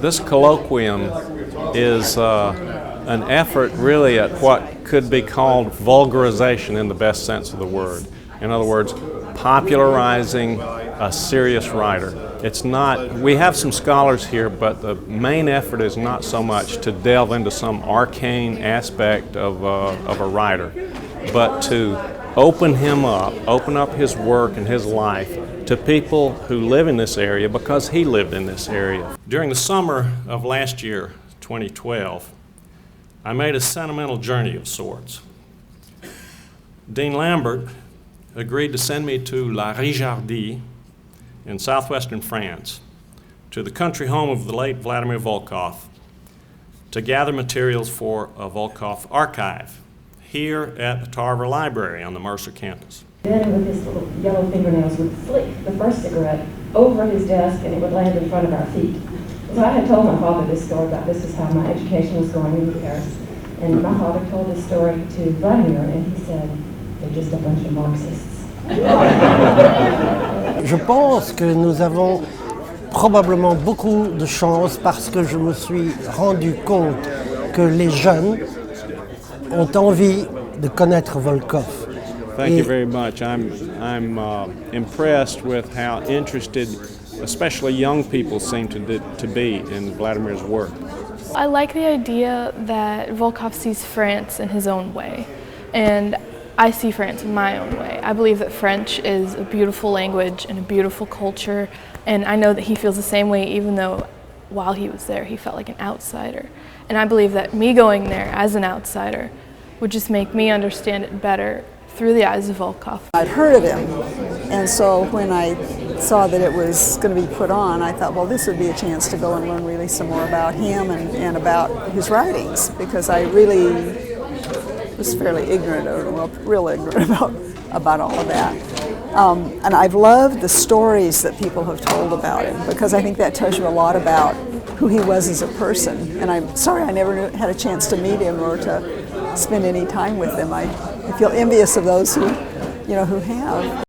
This colloquium is an effort really at what could be called vulgarization in the best sense of the word. In other words, popularizing a serious writer. It's not, we have some scholars here, but the main effort is not so much to delve into some arcane aspect of a writer, but to open him up, open up his work and his life to people who live in this area because he lived in this area. During the summer of last year, 2012, I made a sentimental journey of sorts. Dean Lambert agreed to send me to La Rijardie in southwestern France, to the country home of the late Vladimir Volkoff, to gather materials for a Volkoff archive here at the Tarver Library on the Mercer campus. Then with his little yellow fingernails would flick the first cigarette over his desk and it would land in front of our feet. So I had told my father this story about this is how my education was going in Paris. And my father told this story to Vladimir and he said, they're just a bunch of Marxists. Je pense que nous avons probablement beaucoup de chance parce que je me suis rendu compte que les jeunes ont envie de connaître Volkoff. Thank you very much. I'm impressed with how interested, especially young people, seem to be in Vladimir's work. I like the idea that Volkoff sees France in his own way, and I see France in my own way. I believe that French is a beautiful language and a beautiful culture, and I know that he feels the same way even though while he was there he felt like an outsider. And I believe that me going there as an outsider would just make me understand it better through the eyes of Volkoff. I'd heard of him, and so when I saw that it was going to be put on, I thought, well, this would be a chance to go and learn really some more about him and about his writings, because I really was fairly ignorant, or well, real ignorant about all of that. And I've loved the stories that people have told about him, because I think that tells you a lot about who he was as a person. And I'm sorry I never had a chance to meet him or to spend any time with him. I feel envious of those who have.